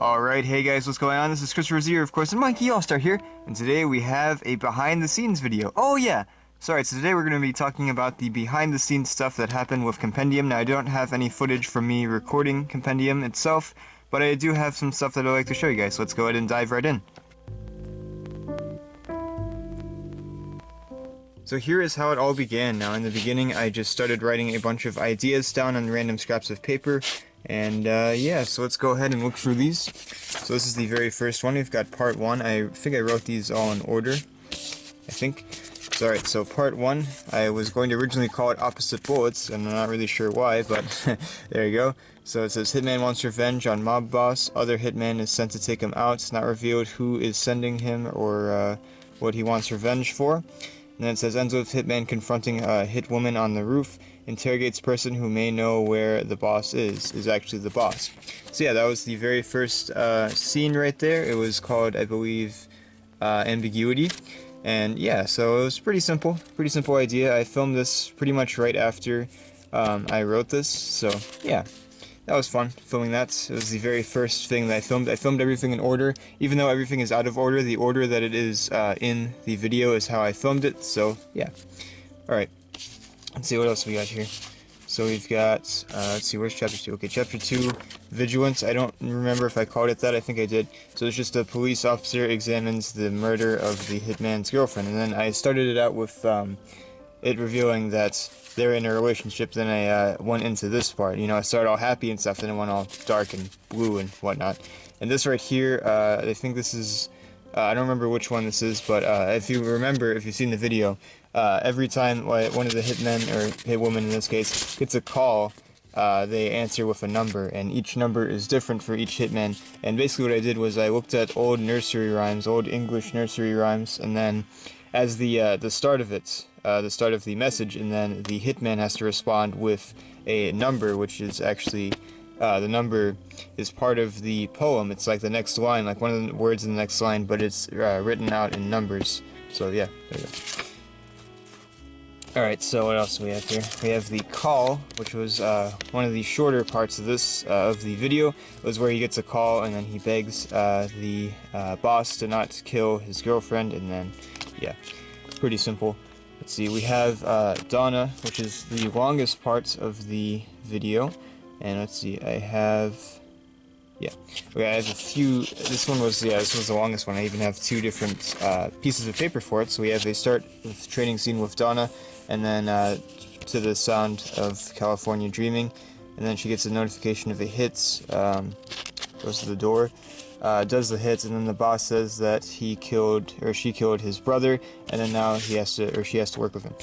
Alright, hey guys, what's going on? This is Christopher Zier, of course, and Mikey All-Star here, and today we have a behind-the-scenes video. Oh yeah! Sorry, so today we're going to be talking about the behind-the-scenes stuff that happened with Compendium. Now, I don't have any footage from me recording Compendium itself, but I do have some stuff that I'd like to show you guys, so let's go ahead and dive right in. So here is how it all began. Now, in the beginning, I just started writing a bunch of ideas down on random scraps of paper, and yeah, so let's go ahead and look through these. So this is the very first one. We've got part 1. I think I wrote these all in order, I think. So, alright, so part 1, I was going to originally call it Opposite Bullets, and I'm not really sure why, but there you go. So it says, Hitman wants revenge on mob boss, other hitman is sent to take him out. It's not revealed who is sending him or what he wants revenge for. And then it says, ends with hitman confronting a hit woman on the roof, interrogates person who may know where the boss is actually the boss. So yeah, that was the very first scene right there. It was called, I believe, Ambiguity. And yeah, so it was pretty simple idea. I filmed this pretty much right after I wrote this, so yeah. That was fun, filming that. It was the very first thing that I filmed. I filmed everything in order. Even though everything is out of order, the order that it is in the video is how I filmed it, so yeah. Alright, let's see what else we got here. So we've got, let's see, where's Chapter 2? Okay, Chapter 2, Vigilance. I don't remember if I called it that. I think I did. So it's just a police officer examines the murder of the hitman's girlfriend. And then I started it out with it revealing that they're in a relationship. Then I went into this part. You know, I started all happy and stuff, then it went all dark and blue and whatnot. And this right here, I think this is, I don't remember which one this is, but if you remember, if you've seen the video, every time one of the hitmen, or hitwoman in this case, gets a call, they answer with a number, and each number is different for each hitman. And basically what I did was I looked at old nursery rhymes, old English nursery rhymes, and then as the start of it, the start of the message, and then the hitman has to respond with a number, which is actually, the number is part of the poem. It's like the next line, like one of the words in the next line, but it's written out in numbers. So yeah, there you go. Alright, so what else do we have here? We have the call, which was one of the shorter parts of this, of the video. It was where he gets a call and then he begs the boss to not kill his girlfriend, and then, yeah, pretty simple. Let's see, we have Donna, which is the longest part of the video. And let's see, I have, yeah, okay, I have a few. This one was, yeah, this was the longest one. I even have 2 different pieces of paper for it. So we have a start with training scene with Donna, and then to the sound of California Dreaming, and then she gets a notification of a hit, goes to the door, does the hits, and then the boss says that he killed, or she killed his brother, and then now he has to, or she has to work with him.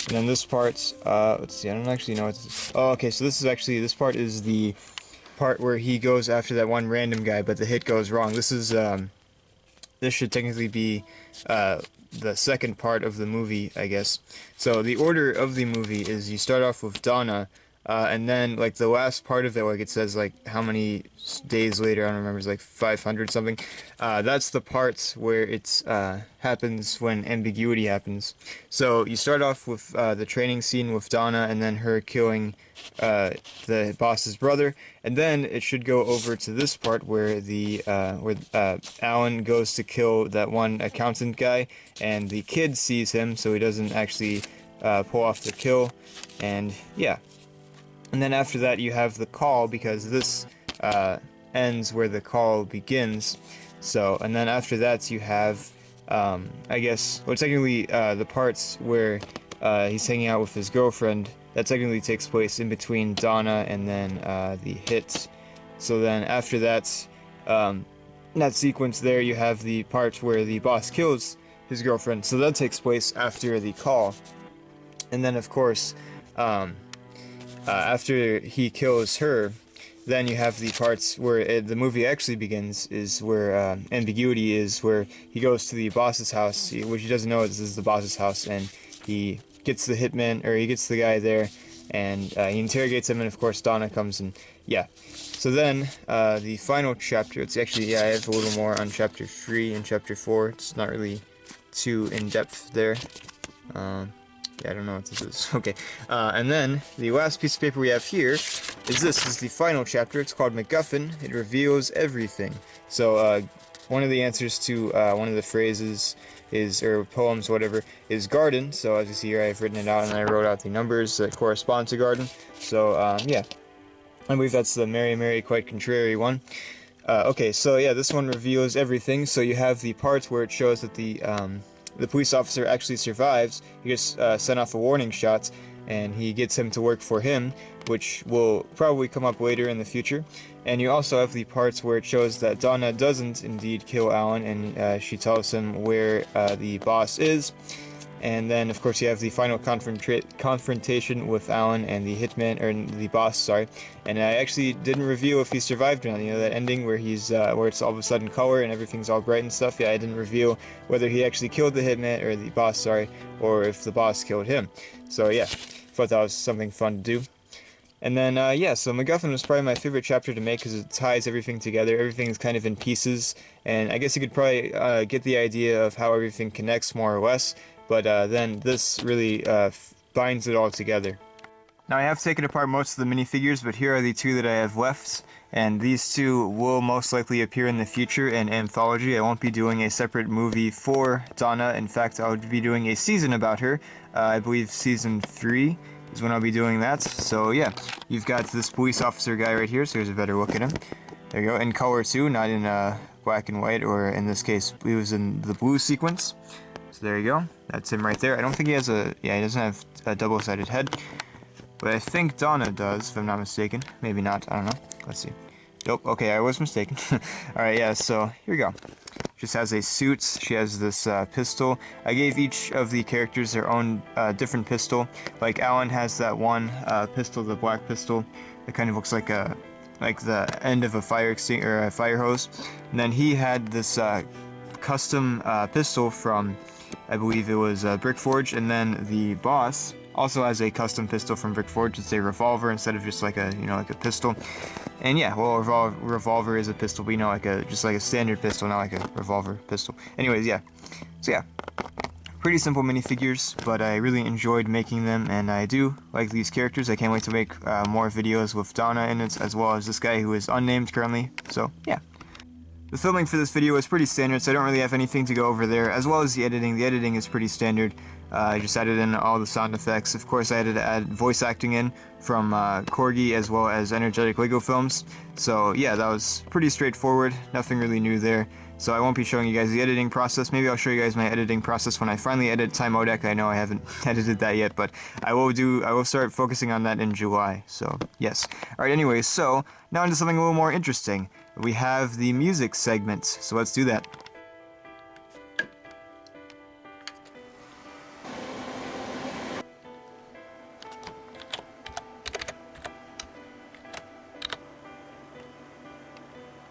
And then this part, let's see, I don't actually know what this is. Oh, okay, so this is actually, this part is the part where he goes after that one random guy, but the hit goes wrong. This is, this should technically be, the second part of the movie, I guess. So the order of the movie is you start off with Donna, and then, like, the last part of it, like, it says, like, how many days later, I don't remember, it's like 500 something. That's the part where it's, happens when ambiguity happens. So you start off with, the training scene with Donna, and then her killing, the boss's brother, and then it should go over to this part where the, Alan goes to kill that one accountant guy, and the kid sees him, so he doesn't actually, pull off the kill, and, yeah. And then after that you have the call, because this ends where the call begins. So, and then after that you have, I guess, well, technically the parts where he's hanging out with his girlfriend, that technically takes place in between Donna and then the hit. So then after that, in that sequence there, you have the part where the boss kills his girlfriend. So that takes place after the call. And then of course, after he kills her, then you have the parts where the movie actually begins, is where ambiguity is, where he goes to the boss's house, which he doesn't know this is the boss's house, and he gets the hitman, or he gets the guy there, and he interrogates him, and of course Donna comes, and yeah. So then, the final chapter, it's actually, yeah, I have a little more on Chapter 3 and Chapter 4, it's not really too in-depth there. Yeah, I don't know what this is. Okay, and then the last piece of paper we have here is this. Is the final chapter. It's called MacGuffin. It reveals everything. So one of the answers to one of the phrases is, or poems, whatever, is garden. So as you see here, I've written it out and I wrote out the numbers that correspond to garden. So yeah, I believe that's the Mary Mary Quite Contrary one. Okay, so yeah, this one reveals everything. So you have the part where it shows that the police officer actually survives. He just sent off a warning shot, and he gets him to work for him, which will probably come up later in the future. And you also have the parts where it shows that Donna doesn't indeed kill Alan, and she tells him where the boss is. And then, of course, you have the final confrontation with Alan and the hitman, or the boss, sorry. And I actually didn't reveal if he survived or not. You know, that ending where he's, where it's all of a sudden color and everything's all bright and stuff. Yeah, I didn't reveal whether he actually killed the hitman, or the boss, sorry, or if the boss killed him. So yeah, thought that was something fun to do. And then, yeah, so MacGuffin was probably my favorite chapter to make because it ties everything together. Everything's kind of in pieces, and I guess you could probably get the idea of how everything connects more or less. But then this really binds it all together. Now I have taken apart most of the minifigures, but here are the two that I have left, and these two will most likely appear in the future in Anthology. I won't be doing a separate movie for Donna. In fact, I'll be doing a season about her. I believe season 3 is when I'll be doing that. So yeah, you've got this police officer guy right here, so here's a better look at him. There you go, in color too, not in black and white, or in this case, he was in the blue sequence. So there you go, that's him right there. I don't think he has a, yeah, he doesn't have a double-sided head. But I think Donna does, if I'm not mistaken. Maybe not, I don't know. Let's see. Nope, okay, I was mistaken. Alright, yeah, so here we go. Just has a suit, she has this pistol. I gave each of the characters their own different pistol. Like Alan has that one pistol, the black pistol, that kind of looks like a, like the end of a fire extinguisher, or a fire hose. And then he had this custom pistol from, I believe it was Brickforge, and then the boss also has a custom pistol from Brickforge. It's a revolver instead of just like a, you know, like a pistol. And yeah, well, revolver is a pistol, but you know, like a, just like a standard pistol, not like a revolver pistol. Anyways, yeah. So yeah, pretty simple minifigures, but I really enjoyed making them, and I do like these characters. I can't wait to make more videos with Donna in it, as well as this guy who is unnamed currently. So yeah. The filming for this video is pretty standard, so I don't really have anything to go over there, as well as the editing. The editing is pretty standard. I just added in all the sound effects. Of course, I had to add voice acting in from Corgi, as well as EnergeticLegoFilms. So yeah, that was pretty straightforward, nothing really new there. So I won't be showing you guys the editing process. Maybe I'll show you guys my editing process when I finally edit Timodec. I know I haven't edited that yet, but I will start focusing on that in July. So yes. Alright, anyways, so now into something a little more interesting. We have the music segment, so let's do that.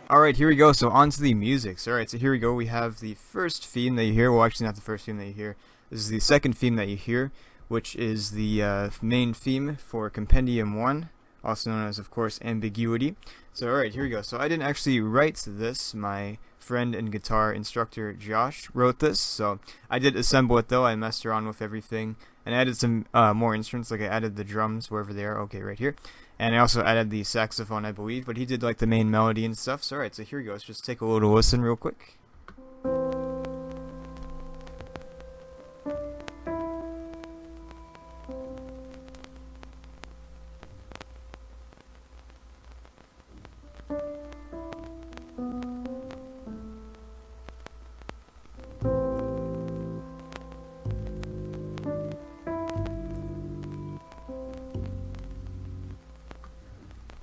Alright, here we go, so on to the music. Alright, so here we go, we have the first theme that you hear. Well, actually not the first theme that you hear. This is the second theme that you hear, which is the main theme for Compendium 1, also known as, of course, Ambiguity. So alright, here we go. So I didn't actually write this. My friend and guitar instructor, Josh, wrote this. So I did assemble it, though. I messed around with everything. And I added some more instruments, like I added the drums wherever they are. Okay, right here. And I also added the saxophone, I believe. But he did, like, the main melody and stuff. So alright, so here we go. Let's just take a little listen real quick.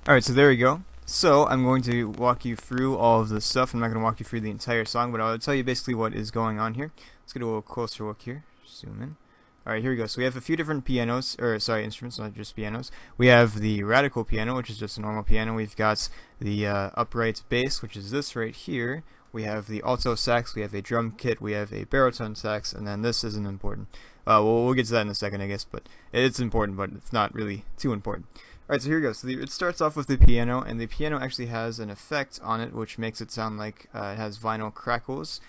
Alright, so there we go. So, I'm going to walk you through all of this stuff. I'm not going to walk you through the entire song, but I'll tell you basically what is going on here. Let's get a little closer look here. Zoom in. Alright, here we go. So we have a few different pianos, or sorry, instruments, not just pianos. We have the radical piano, which is just a normal piano. We've got the upright bass, which is this right here. We have the alto sax, we have a drum kit, we have a baritone sax, and then this isn't important. We'll get to that in a second, I guess, but it's important, but it's not really too important. Alright, so here we go. So it starts off with the piano, and the piano actually has an effect on it which makes it sound like it has vinyl crackles.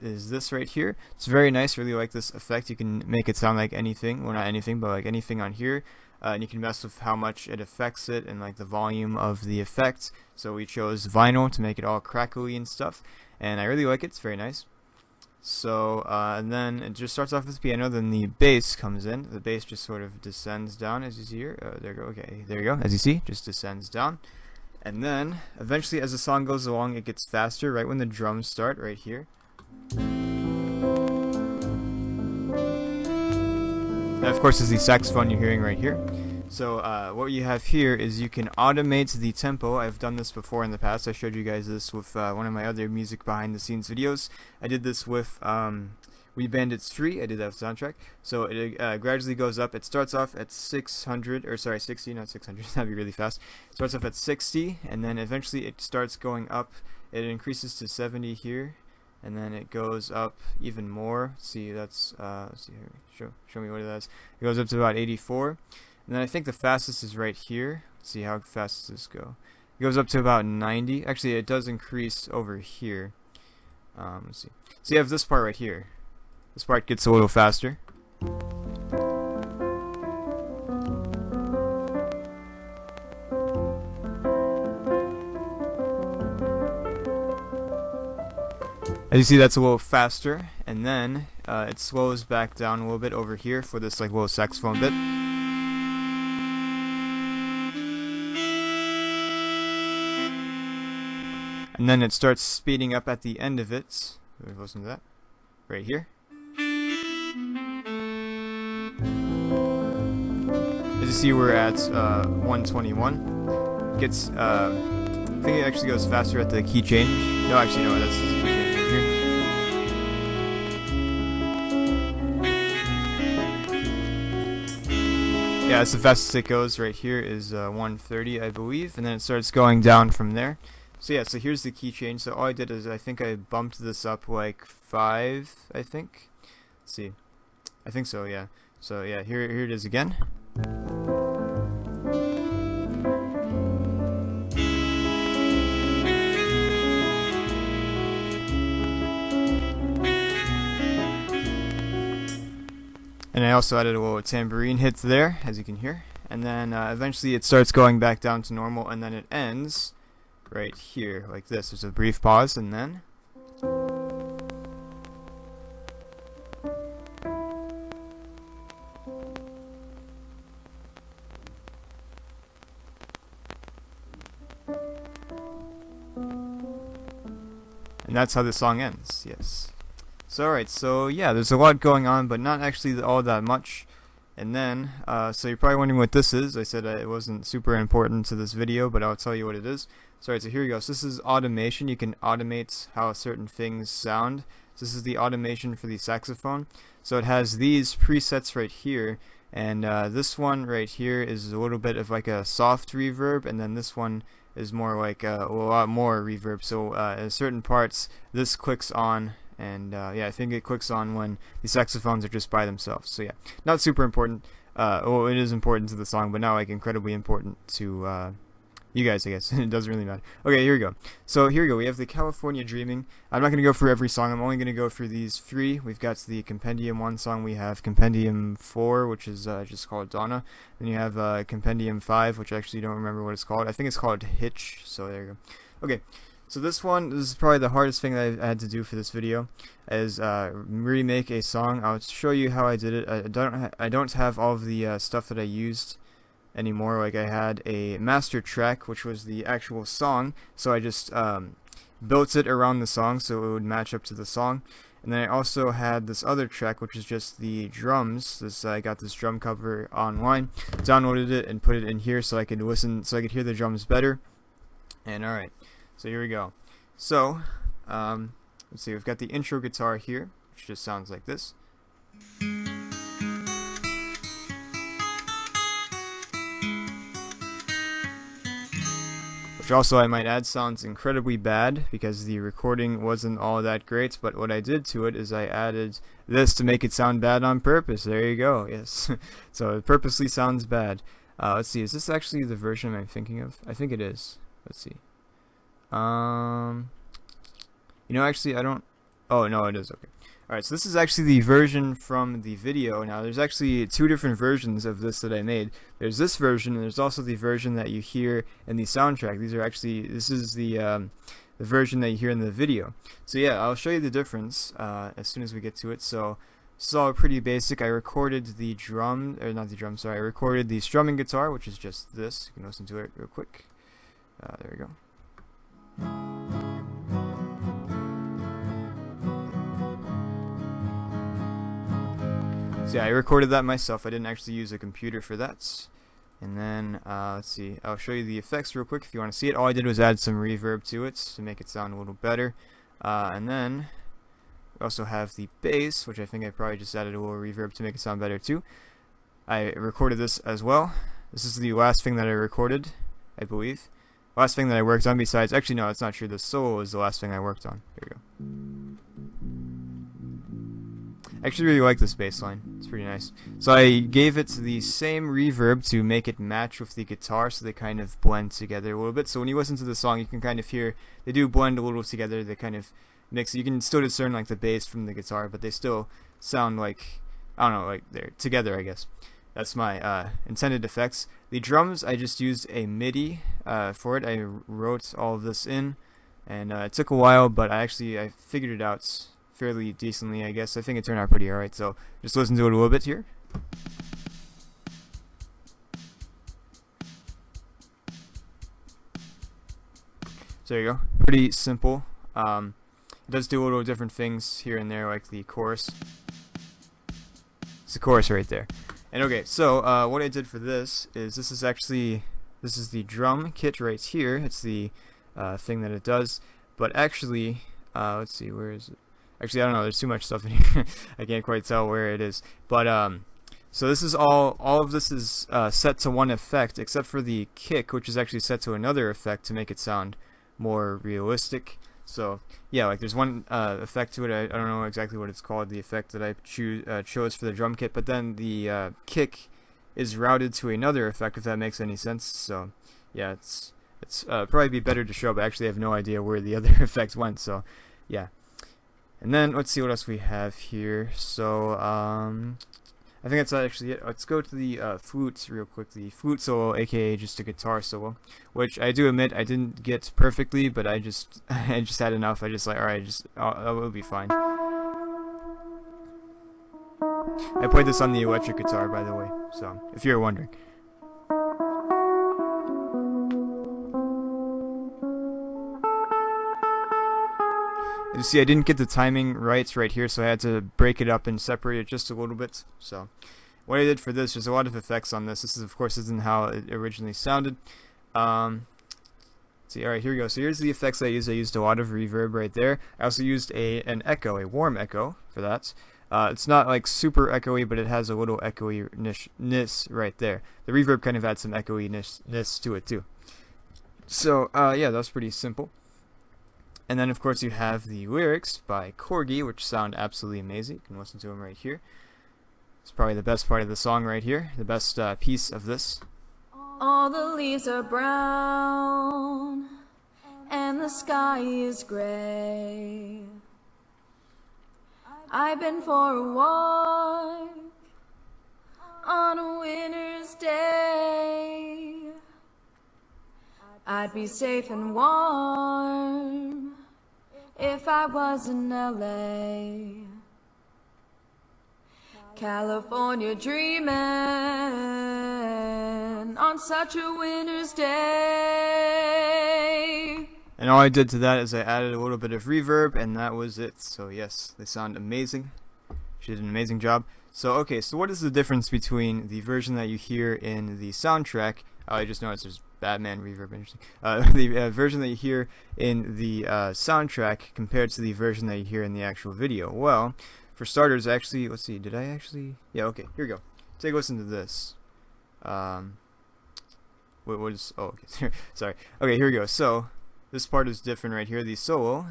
is this right here. It's very nice. Really like this effect. You can make it sound like anything. Well, not anything, but like anything on here. And you can mess with how much it affects it and like the volume of the effect. So we chose vinyl to make it all crackly and stuff. And I really like it. It's very nice. So and then it just starts off with the piano. Then the bass comes in. The bass just sort of descends down, as you see here. There you go. Okay, there you go. As you see, just descends down. And then eventually, as the song goes along, it gets faster. Right when the drums start, right here. That, of course, is the saxophone you're hearing right here. So what you have here is you can automate the tempo. I've done this before in the past. I showed you guys this with one of my other music behind the scenes videos. I did this with We Bandits 3. I did that soundtrack. So it gradually goes up. It starts off at 600, or sorry, 60, not 600. That'd be really fast. It starts off at 60, and then eventually it starts going up. It increases to 70 here. And then it goes up even more. See, that's let's see here. Show me what it is. It goes up to about 84. And then I think the fastest is right here. Let's see how fast does this go. It goes up to about 90. Actually, it does increase over here. Let's see. So you have this part right here. This part gets a little faster. As you see, that's a little faster, and then it slows back down a little bit over here for this like little saxophone bit. And then it starts speeding up at the end of it. Listen to that. Right here. As you see, we're at 121. It gets, I think it actually goes faster at the key change. No, actually, no, that's the key change. Yeah, that's the fastest it goes. Right here is 130, I believe, and then it starts going down from there. So yeah, so here's the key change. So all I did is I think I bumped this up like 5, I think. Let's see. I think so, yeah. So yeah, here it is again. And I also added a little tambourine hit there, as you can hear. And then eventually it starts going back down to normal, and then it ends right here, like this. There's a brief pause, and then... And that's how the song ends, yes. So alright, so yeah, there's a lot going on, but not actually all that much. And then, so you're probably wondering what this is. I said it wasn't super important to this video, but I'll tell you what it is. So alright, so here we go. So this is automation. You can automate how certain things sound. So this is the automation for the saxophone. So it has these presets right here, and this one right here is a little bit of like a soft reverb, and then this one is more like a lot more reverb. So at certain parts, this clicks on. And yeah, I think it clicks on when the saxophones are just by themselves. So yeah, not super important. Well, it is important to the song, but not like incredibly important to you guys, I guess. It doesn't really matter. Okay, here we go. So here we go. We have the California Dreaming. I'm not going to go through every song. I'm only going to go through these 3. We've got the Compendium 1 song. We have Compendium 4, which is just called Donna. Then you have Compendium 5, which I actually don't remember what it's called. I think it's called Hitch. So there you go. Okay. So this is probably the hardest thing that I had to do for this video, is remake a song. I'll show you how I did it. I don't have all of the stuff that I used anymore. Like I had a master track, which was the actual song, so I just built it around the song so it would match up to the song. And then I also had this other track, which is just the drums. I got this drum cover online, downloaded it, and put it in here so I could listen, so I could hear the drums better. And alright. So here we go. So, let's see, we've got the intro guitar here, which just sounds like this. Which also, I might add, sounds incredibly bad because the recording wasn't all that great, but what I did to it is I added this to make it sound bad on purpose. There you go, yes. So it purposely sounds bad. Let's see, is this actually the version I'm thinking of? I think it is. Let's see. You know, actually, I don't Oh no, it is okay. Alright, so this is actually the version from the video. Now there's actually two different versions of this that I made. There's this version, and there's also the version that you hear in the soundtrack. This is the version that you hear in the video. So yeah, I'll show you the difference as soon as we get to it. So this is all pretty basic. I recorded the drum, or not the drum, sorry, I recorded the strumming guitar, which is just this. You can listen to it real quick. There we go. So yeah, I recorded that myself. I didn't actually use a computer for that. And then, let's see, I'll show you the effects real quick if you want to see it. All I did was add some reverb to it to make it sound a little better. And then, we also have the bass, which I think I probably just added a little reverb to make it sound better too. I recorded this as well. This is the last thing that I recorded, I believe. Last thing that I worked on besides, actually no, it's not true. The solo is the last thing I worked on. Here we go. I actually really like this bass line. It's pretty nice. So I gave it the same reverb to make it match with the guitar, so they kind of blend together a little bit. So when you listen to the song, you can kind of hear they do blend a little together. They kind of mix. You can still discern like the bass from the guitar, but they still sound like, I don't know, like they're together, I guess. That's my intended effects. The drums, I just used a MIDI for it. I wrote all of this in, and it took a while, but I figured it out fairly decently, I guess. I think it turned out pretty alright, so just listen to it a little bit here. So there you go. Pretty simple. It does do little different things here and there, like the chorus. It's the chorus right there. And okay, so what I did for this is this is the drum kit right here. It's the thing that it does. But actually, let's see, where is it? Actually, I don't know. There's too much stuff in here. I can't quite tell where it is. But so this is all of this is set to one effect, except for the kick, which is actually set to another effect to make it sound more realistic. So yeah, like there's one effect to it. I don't know exactly what it's called, the effect that I chose for the drum kit. But then the kick is routed to another effect, if that makes any sense. So yeah, it's probably be better to show, but actually I have no idea where the other effect went. So yeah. And then let's see what else we have here. So I think that's actually it. Let's go to the flute real quick. The flute solo, aka just a guitar solo, which I do admit I didn't get perfectly, but I just had enough. I just like, all right, it'll be fine. I played this on the electric guitar, by the way, so if you're wondering. You see, I didn't get the timing right here, so I had to break it up and separate it just a little bit. So what I did for this, there's a lot of effects on this. This is, of course, isn't how it originally sounded. See, all right, here we go. So here's the effects I used. I used a lot of reverb right there. I also used an echo, a warm echo for that. It's not like super echoey, but it has a little echoiness right there. The reverb kind of adds some echoiness to it too. So yeah, that's pretty simple. And then, of course, you have the lyrics by Corgi, which sound absolutely amazing. You can listen to them right here. It's probably the best part of the song right here, the best piece of this. All the leaves are brown, and the sky is gray. I've been for a walk on a winter's day. I'd be safe and warm if I was in LA. California dreaming on such a winter's day. And all I did to that is I added a little bit of reverb, and that was it. So yes, they sound amazing. She did an amazing job. So okay, so what is the difference between the version that you hear in the soundtrack? I just noticed there's Batman reverb, interesting. The version that you hear in the soundtrack compared to the version that you hear in the actual video. Well, for starters, actually, let's see, did I actually? Yeah, okay, here we go. Take a listen to this. What is? Oh, okay, sorry. Okay, here we go. So this part is different right here. The solo.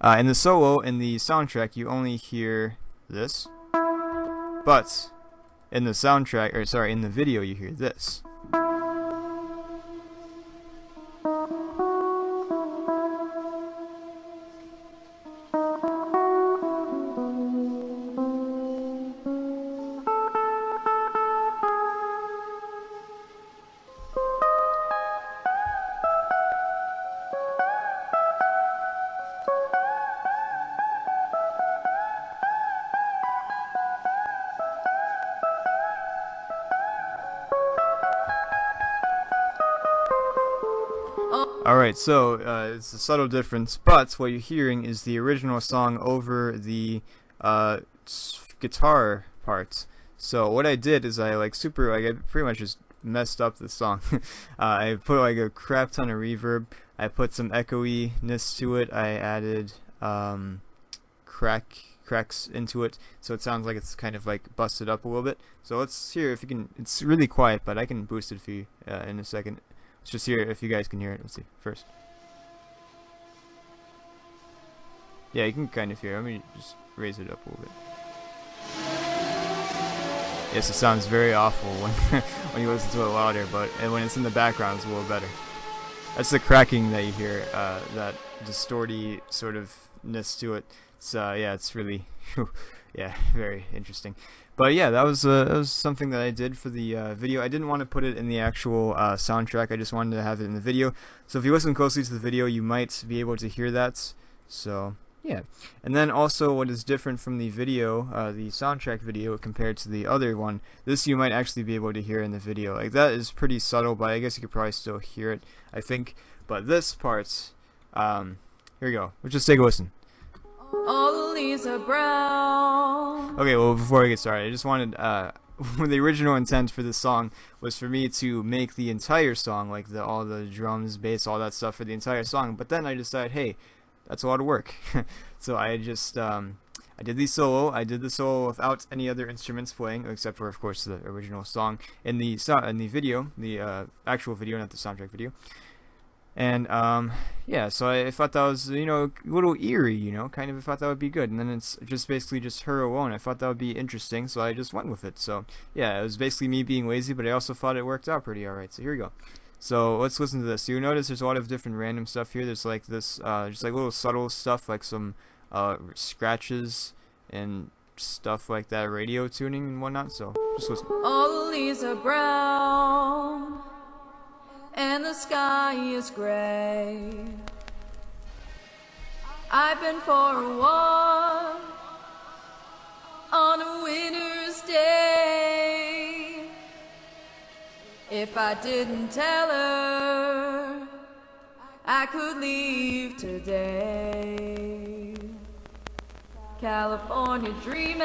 In the solo in the soundtrack, you only hear this, but in the soundtrack, or sorry, in the video, you hear this. Alright, so it's a subtle difference, but what you're hearing is the original song over the guitar parts. So what I did is I pretty much just messed up the song. I put like a crap ton of reverb. I put some echoiness to it. I added cracks into it, so it sounds like it's kind of like busted up a little bit. So let's hear if you can. It's really quiet, but I can boost it for you in a second. Let's just hear if you guys can hear it. Let's see first. Yeah, you can kind of hear. Let me just raise it up a little bit. Yes, it sounds very awful when you listen to it louder, but when it's in the background, it's a little better. That's the cracking that you hear, that distorty sort of ness to it. It's yeah, it's really, yeah, very interesting. But yeah, that was something that I did for the video. I didn't want to put it in the actual soundtrack. I just wanted to have it in the video. So if you listen closely to the video, you might be able to hear that. So yeah, and then also what is different from the video, the soundtrack video compared to the other one, this you might actually be able to hear in the video. Like that is pretty subtle, but I guess you could probably still hear it, I think. But this part, here we go. Let's just take a listen. All the leaves are brown. Okay, well before we get started, I just wanted, the original intent for this song was for me to make the entire song, like all the drums, bass, all that stuff for the entire song. But then I decided, hey, that's a lot of work. So I just I did the solo. I did the solo without any other instruments playing, except for, of course, the original song in the video, the actual video, not the soundtrack video. And yeah, so I thought that was, you know, a little eerie, you know, kind of. I thought that would be good. And then it's just basically just her alone. I thought that would be interesting, so I just went with it. So yeah, it was basically me being lazy, but I also thought it worked out pretty alright. So here we go. So let's listen to this. You'll notice there's a lot of different random stuff here. There's like this, just like little subtle stuff, like some scratches and stuff like that, radio tuning and whatnot. So just listen. All the leaves are brown, and the sky is gray. I've been for a walk on a winter's day. If I didn't tell her, I could leave today. California dreaming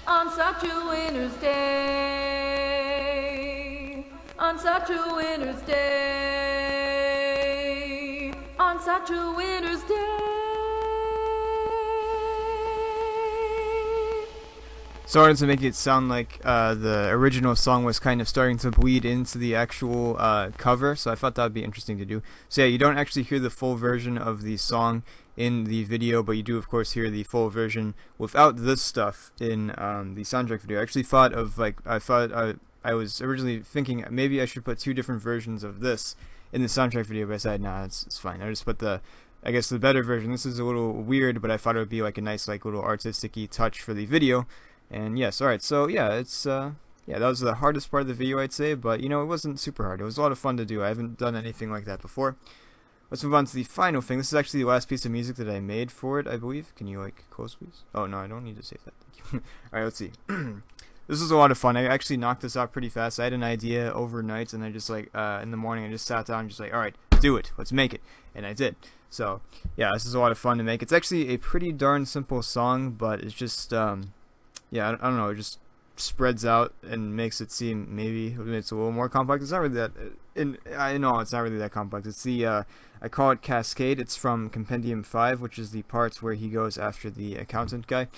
on such a winter's day. On such a winter's day. On such a winter's day. So I wanted to make it sound like the original song was kind of starting to bleed into the actual cover, so I thought that would be interesting to do. So yeah, you don't actually hear the full version of the song in the video, but you do of course hear the full version without this stuff in the soundtrack video. I actually thought of I was originally thinking maybe I should put two different versions of this in the soundtrack video, but I said nah, it's fine. I just put I guess the better version. This is a little weird, but I thought it would be like a nice like little artistic-y touch for the video. And yes, alright, so yeah, it's yeah, that was the hardest part of the video, I'd say, but you know, it wasn't super hard. It was a lot of fun to do. I haven't done anything like that before. Let's move on to the final thing. This is actually the last piece of music that I made for it, I believe. Can you like close, please? Oh no, I don't need to say that. Thank you. Alright, let's see. This was a lot of fun. I actually knocked this out pretty fast. I had an idea overnight, and I just like in the morning I just sat down and just like, alright, do it, let's make it. And I did. So yeah, this is a lot of fun to make. It's actually a pretty darn simple song, but it's just yeah, I don't know, it just spreads out and makes it seem maybe it's a little more complex. It's not really that, I know it's not really that complex. It's the, I call it Cascade. It's from Compendium 5, which is the parts where he goes after the accountant guy.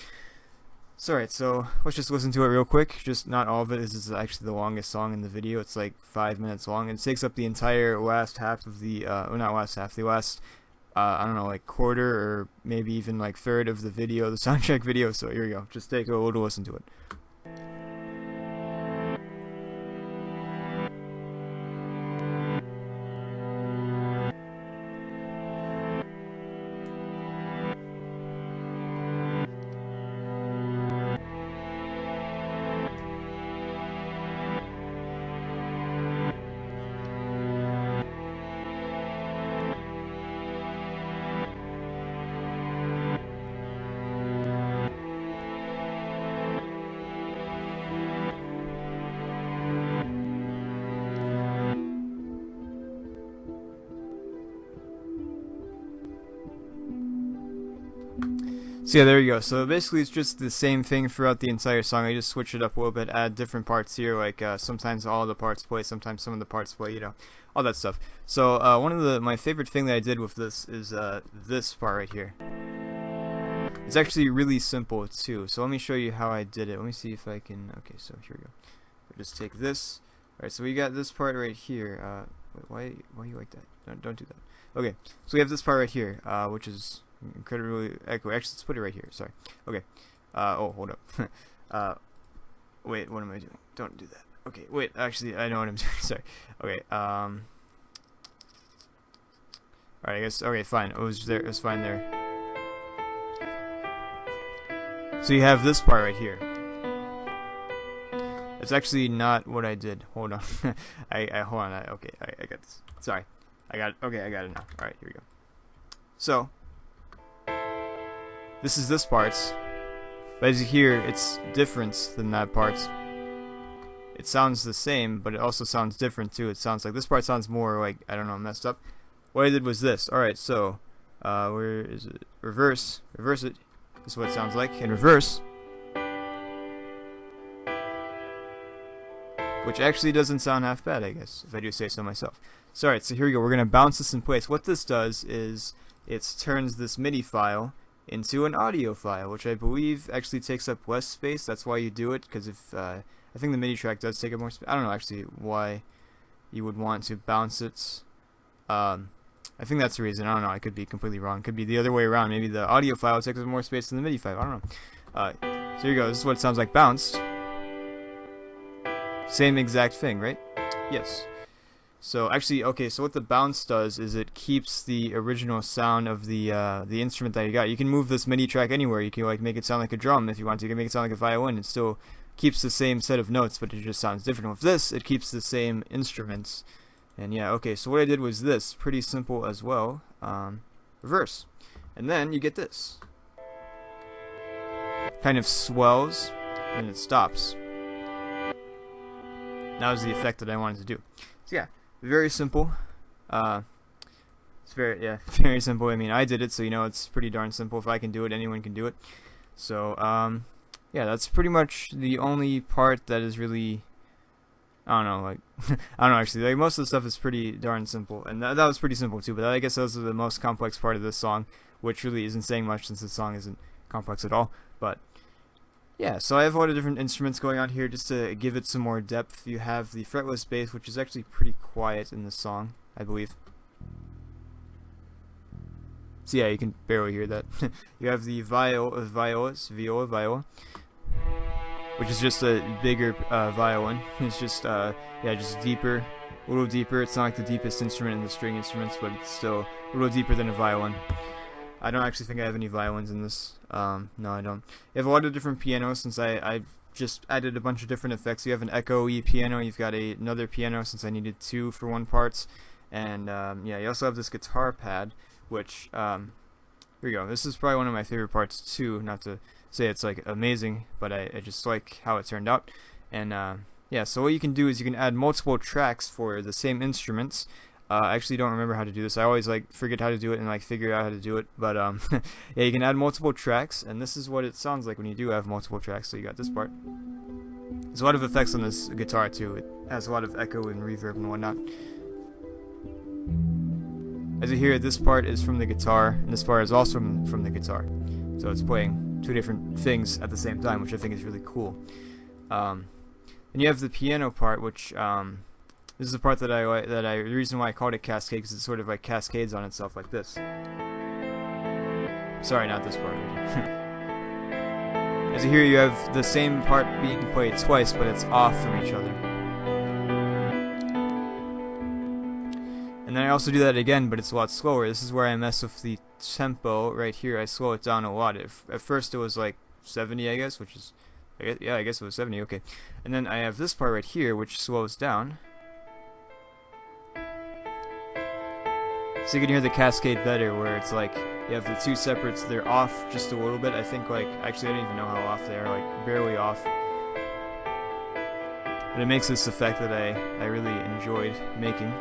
So alright, so let's just listen to it real quick. Just not all of it. This is actually the longest song in the video. It's like 5 minutes long. It takes up the entire last half of the, well, not last half, the last I don't know, like quarter or maybe even like third of the video, the soundtrack video. So here we go. Just take a little listen to it. So yeah, there you go. So basically it's just the same thing throughout the entire song. I just switch it up a little bit, add different parts here, like sometimes all the parts play, sometimes some of the parts play, you know, all that stuff. So one of my favorite thing that I did with this is this part right here. It's actually really simple too. So let me show you how I did it. Let me see if I can. Okay, so here we go. We'll just take this. All right, so we got this part right here. Wait, why you like that? Don't do that. Okay, so we have this part right here, which is incredibly echoey. Actually, let's put it right here. Sorry. Okay. Oh, hold up. Wait, what am I doing? Don't do that. Okay, wait. Actually, I know what I'm doing. Sorry. Okay. Alright, I guess. Okay, fine. It was there. It was fine there. So you have this part right here. It's actually not what I did. Hold on. Hold on. Okay, I got this. Sorry. Okay, I got it now. Alright, here we go. So this is this part. But as you hear, it's different than that part. It sounds the same, but it also sounds different too. It sounds like this part sounds more like, I don't know, messed up. What I did was this. Alright, so where is it? Reverse it. This is what it sounds like in reverse. Which actually doesn't sound half bad, I guess, if I do say so myself. So alright, so here we go. We're going to bounce this in place. What this does is it turns this MIDI file into an audio file, which I believe actually takes up less space. That's why you do it, because if I think the MIDI track does take up more space. I don't know actually why you would want to bounce it. I think that's the reason. I don't know. I could be completely wrong. It could be the other way around. Maybe the audio file takes up more space than the MIDI file. I don't know. So here you go. This is what it sounds like bounced. Same exact thing, right? Yes. So actually, okay. So what the bounce does is it keeps the original sound of the instrument that you got. You can move this MIDI track anywhere. You can like make it sound like a drum if you want to. You can make it sound like a violin. It still keeps the same set of notes, but it just sounds different. With this, it keeps the same instruments. And yeah, okay, so what I did was this, pretty simple as well, reverse. And then you get this. Kind of swells, and it stops. That was the effect that I wanted to do. So yeah, very simple. It's very simple. I mean, I did it, so you know it's pretty darn simple. If I can do it, anyone can do it. So, yeah, that's pretty much the only part that is really... I don't know, like, I don't know actually, like, most of the stuff is pretty darn simple, and that was pretty simple too, but I guess those are the most complex part of this song, which really isn't saying much since this song isn't complex at all, but, yeah, so I have a lot of different instruments going on here just to give it some more depth. You have the fretless bass, which is actually pretty quiet in this song, I believe. So yeah, you can barely hear that. You have the viola, which is just a bigger violin. It's just yeah, just deeper, a little deeper. It's not like the deepest instrument in the string instruments, but it's still a little deeper than a violin. I don't actually think I have any violins in this. No, I don't. You have a lot of different pianos since I've just added a bunch of different effects. You have an echo-y piano. You've got another piano since I needed two for one parts, and yeah, you also have this guitar pad, which here we go. This is probably one of my favorite parts too. Not to say it's like amazing, but I just like how it turned out. And yeah, so what you can do is you can add multiple tracks for the same instruments. I actually don't remember how to do this. I always like forget how to do it and like figure out how to do it. But yeah, you can add multiple tracks, and this is what it sounds like when you do have multiple tracks. So you got this part. There's a lot of effects on this guitar too. It has a lot of echo and reverb and whatnot. As you hear, this part is from the guitar, and this part is also from the guitar. So it's playing two different things at the same time, which I think is really cool. And you have the piano part, which this is the part that I like. The reason why I called it cascade, because it sort of like cascades on itself like this. Sorry, not this part. As you hear, you have the same part being played twice, but it's off from each other. And then I also do that again, but it's a lot slower. This is where I mess with the tempo right here. I slow it down a lot. At first it was like 70, I guess, which is, I guess it was 70, okay. And then I have this part right here, which slows down. So you can hear the cascade better, where it's like, you have the two separates, they're off just a little bit. I think like, actually I don't even know how off they are, like barely off. But it makes this effect that I really enjoyed making.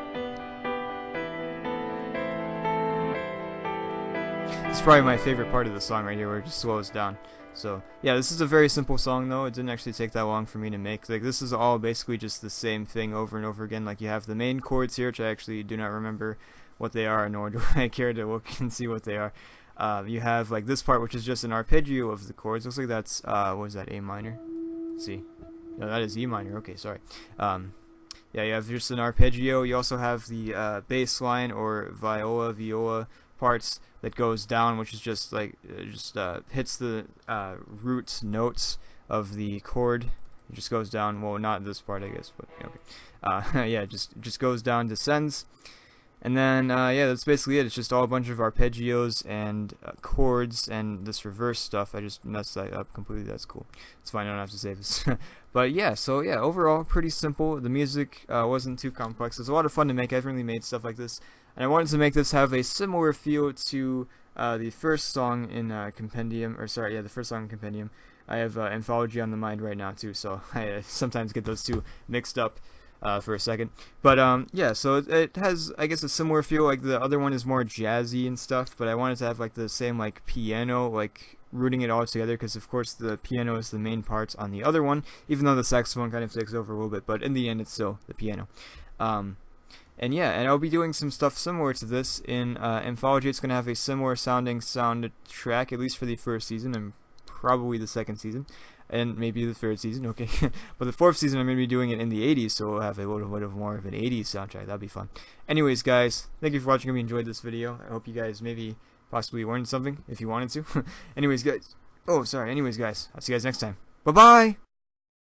It's probably my favorite part of the song right here, where it just slows down. So yeah, this is a very simple song though. It didn't actually take that long for me to make. Like, this is all basically just the same thing over and over again. Like, you have the main chords here, which I actually do not remember what they are, nor do I care to look and see what they are. You have like this part, which is just an arpeggio of the chords. Looks like that's what is that, A minor? Let's see, no, that is E minor. Okay, sorry. Yeah, you have just an arpeggio. You also have the bass line or viola parts that goes down, which is just like hits the root notes of the chord. It just goes down. Well, not this part, I guess, but okay. Yeah, just goes down, descends, and then yeah, that's basically it. It's just all a bunch of arpeggios and chords and this reverse stuff. I just messed that up completely. That's cool. It's fine. I don't have to save this. But yeah, so yeah, overall pretty simple. The music wasn't too complex. It was a lot of fun to make. I've really made stuff like this, and I wanted to make this have a similar feel to the first song in Compendium, or sorry, yeah, the first song in Compendium. I have Anthology on the mind right now too, so I sometimes get those two mixed up for a second. But yeah, so it has, I guess, a similar feel. Like, the other one is more jazzy and stuff, but I wanted to have like the same like piano, like rooting it all together, because of course the piano is the main part on the other one, even though the saxophone kind of takes over a little bit, but in the end it's still the piano. And yeah, and I'll be doing some stuff similar to this in Anthology. It's going to have a similar sounding soundtrack, at least for the first season, and probably the second season, and maybe the third season, okay. But the fourth season I'm going to be doing it in the 80s, so we'll have a little bit of more of an 80s soundtrack. That'll be fun. Anyways, guys, thank you for watching. I hope you enjoyed this video. I hope you guys maybe possibly learned something if you wanted to. Anyways, guys, I'll see you guys next time. Bye-bye!